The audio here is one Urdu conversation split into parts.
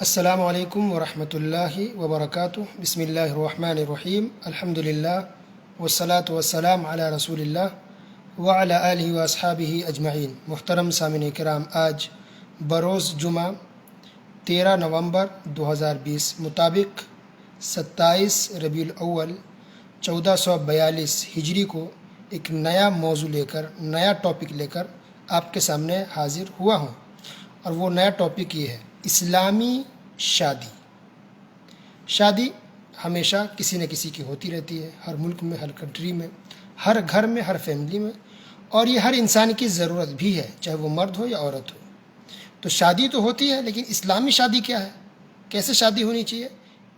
السلام علیکم ورحمۃ اللہ وبرکاتہ۔ بسم اللہ الرحمن الرحیم، الحمد للہ والصلاة والسلام علی رسول اللہ وعلی آلہ واصحابہ اجمعین۔ محترم سامعین کرام، آج بروز جمعہ 13 نومبر 2020 مطابق 27 ربیع الاول 1442 ہجری کو ایک نیا موضوع لے کر، نیا ٹاپک لے کر آپ کے سامنے حاضر ہوا ہوں، اور وہ نیا ٹاپک یہ ہے: اسلامی شادی۔ شادی ہمیشہ کسی نہ کسی کی ہوتی رہتی ہے، ہر ملک میں، ہر کنٹری میں، ہر گھر میں، ہر فیملی میں، اور یہ ہر انسان کی ضرورت بھی ہے، چاہے وہ مرد ہو یا عورت ہو۔ تو شادی تو ہوتی ہے، لیکن اسلامی شادی کیا ہے، کیسے شادی ہونی چاہیے،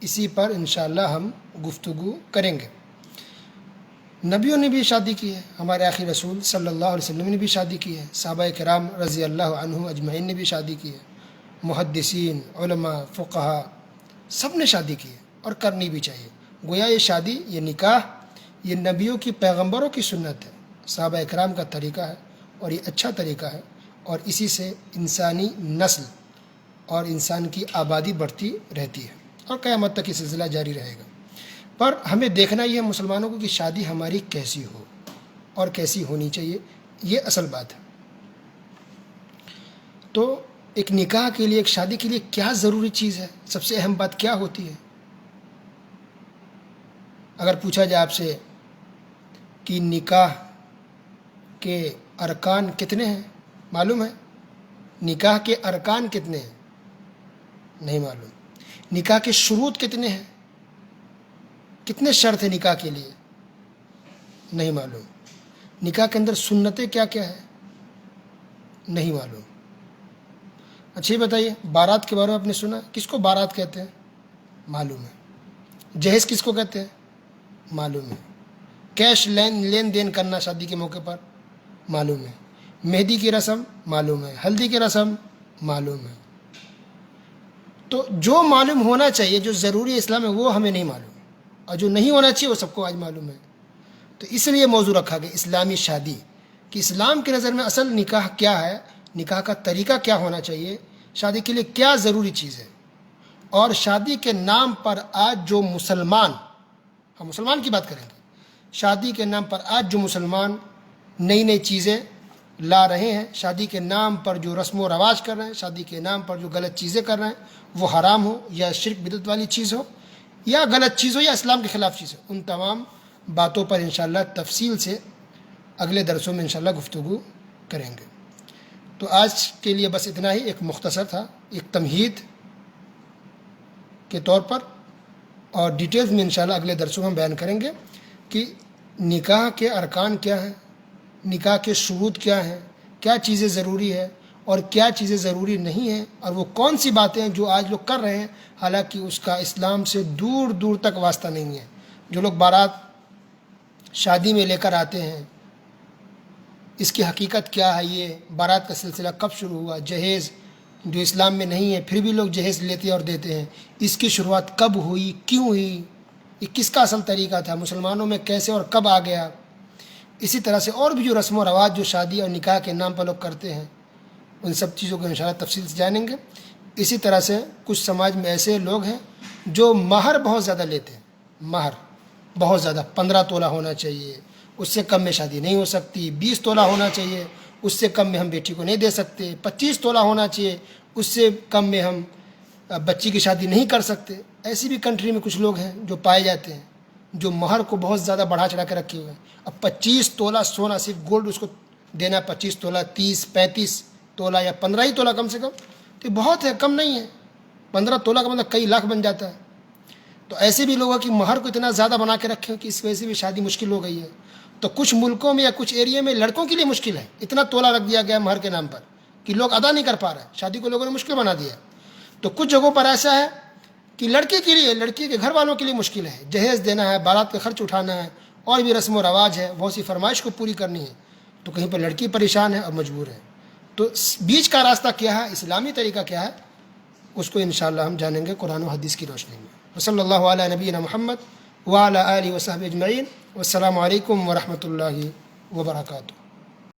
اسی پر انشاءاللہ ہم گفتگو کریں گے۔ نبیوں نے بھی شادی کی ہے، ہمارے آخری رسول صلی اللہ علیہ وسلم نے بھی شادی کی ہے، صحابہ کرام رضی اللہ عنہم اجمعین نے بھی شادی کی ہے، محدثین، علماء، فقہا، سب نے شادی کی ہے اور کرنی بھی چاہیے۔ گویا یہ شادی، یہ نکاح، یہ نبیوں کی، پیغمبروں کی سنت ہے، صحابہ کرام کا طریقہ ہے، اور یہ اچھا طریقہ ہے، اور اسی سے انسانی نسل اور انسان کی آبادی بڑھتی رہتی ہے، اور قیامت تک یہ سلسلہ جاری رہے گا۔ پر ہمیں دیکھنا یہ ہے مسلمانوں کو کہ شادی ہماری کیسی ہو اور کیسی ہونی چاہیے، یہ اصل بات ہے۔ تو ایک نکاح کے لیے، ایک شادی کے لیے کیا ضروری چیز ہے، سب سے اہم بات کیا ہوتی ہے؟ اگر پوچھا جائے آپ سے کہ نکاح کے ارکان کتنے ہیں، معلوم ہے؟ نکاح کے ارکان کتنے ہیں؟ نہیں معلوم۔ نکاح کے شروط کتنے ہیں؟ کتنے شرط ہیں نکاح کے لیے؟ نہیں معلوم۔ نکاح کے اندر سنتیں کیا کیا ہے؟ نہیں معلوم۔ اچھا یہ بتائیے، بارات کے بارے میں آپ نے سنا؟ کس کو بارات کہتے ہیں؟ معلوم ہے۔ جہیز کس کو کہتے ہیں؟ معلوم ہے۔ کیش لین دین کرنا شادی کے موقع پر؟ معلوم ہے۔ مہندی کی رسم؟ معلوم ہے۔ ہلدی کی رسم؟ معلوم ہے۔ تو جو معلوم ہونا چاہیے، جو ضروری اسلام میں، وہ ہمیں نہیں معلوم، اور جو نہیں ہونا چاہیے وہ سب کو آج معلوم ہے۔ تو اس لیے موضوع رکھا گیا اسلامی شادی، کہ اسلام کی نظر میں اصل نکاح کیا ہے، نکاح کا طریقہ کیا ہونا چاہیے، شادی کے لیے کیا ضروری چیز ہے۔ اور شادی کے نام پر آج جو مسلمان، ہم مسلمان کی بات کریں گے، شادی کے نام پر آج جو مسلمان نئی نئی چیزیں لا رہے ہیں، شادی کے نام پر جو رسم و رواج کر رہے ہیں، شادی کے نام پر جو غلط چیزیں کر رہے ہیں، وہ حرام ہو یا شرک بدعت والی چیز ہو یا غلط چیز ہو یا اسلام کے خلاف چیز ہو، ان تمام باتوں پر انشاءاللہ تفصیل سے اگلے درسوں میں انشاءاللہ گفتگو کریں گے۔ تو آج کے لیے بس اتنا ہی، ایک مختصر تھا، ایک تمہید کے طور پر، اور ڈیٹیلز میں انشاءاللہ اگلے درسوں میں ہم بیان کریں گے کہ نکاح کے ارکان کیا ہیں، نکاح کے شروط کیا ہیں، کیا چیزیں ضروری ہے اور کیا چیزیں ضروری نہیں ہیں، اور وہ کون سی باتیں ہیں جو آج لوگ کر رہے ہیں، حالانکہ اس کا اسلام سے دور دور تک واسطہ نہیں ہے۔ جو لوگ بارات شادی میں لے کر آتے ہیں، اس کی حقیقت کیا ہے، یہ بارات کا سلسلہ کب شروع ہوا، جہیز جو اسلام میں نہیں ہے پھر بھی لوگ جہیز لیتے اور دیتے ہیں، اس کی شروعات کب ہوئی، کیوں ہوئی، یہ کس کا اصل طریقہ تھا، مسلمانوں میں کیسے اور کب آ گیا۔ اسی طرح سے اور بھی جو رسم و رواج جو شادی اور نکاح کے نام پر لوگ کرتے ہیں، ان سب چیزوں کو انشاءاللہ تفصیل سے جانیں گے۔ اسی طرح سے کچھ سماج میں ایسے لوگ ہیں جو مہر بہت زیادہ لیتے ہیں، مہر بہت زیادہ، 15 تولہ ہونا چاہیے، اس سے کم میں شادی نہیں ہو سکتی، 20 تولہ ہونا چاہیے، اس سے کم میں ہم بیٹی کو نہیں دے سکتے، 25 تولہ ہونا چاہیے، اس سے کم میں ہم بچی کی شادی نہیں کر سکتے۔ ایسی بھی کنٹری میں کچھ لوگ ہیں جو پائے جاتے ہیں، جو مہر کو بہت زیادہ بڑھا چڑھا کے رکھے ہوئے ہیں۔ اب 25 تولہ سونا، صرف گولڈ اس کو دینا، 25 تولہ، 30، 35 تولہ یا 15 ہی تولہ کم سے کم، تو یہ بہت ہے، کم نہیں ہے۔ 15 تولہ کا مطلب کئی لاکھ بن جاتا ہے۔ تو ایسے بھی لوگوں کی مہر کو اتنا زیادہ بنا کے رکھے کہ اس وجہ سے بھی شادی مشکل ہو گئی ہے۔ تو کچھ ملکوں میں یا کچھ ایریا میں لڑکوں کے لیے مشکل ہے، اتنا تولہ رکھ دیا گیا مہر کے نام پر کہ لوگ ادا نہیں کر پا رہے، شادی کو لوگوں نے مشکل بنا دیا۔ تو کچھ جگہوں پر ایسا ہے کہ لڑکے کے لیے، لڑکی کے گھر والوں کے لیے مشکل ہے، جہیز دینا ہے، بارات کا خرچ اٹھانا ہے، اور بھی رسم و رواج ہے، بہت سی فرمائش کو پوری کرنی ہے، تو کہیں پر لڑکی پریشان ہے اور مجبور ہے۔ تو بیچ کا راستہ کیا ہے، اسلامی طریقہ کیا ہے، اس کو انشاءاللہ ہم جانیں گے قرآن و حدیث کی روشنی میں۔ وصلی اللہ علی نبینا محمد وعلی آلہ وصحبہ اجمعین، والسلام علیکم ورحمۃ اللہ وبرکاتہ۔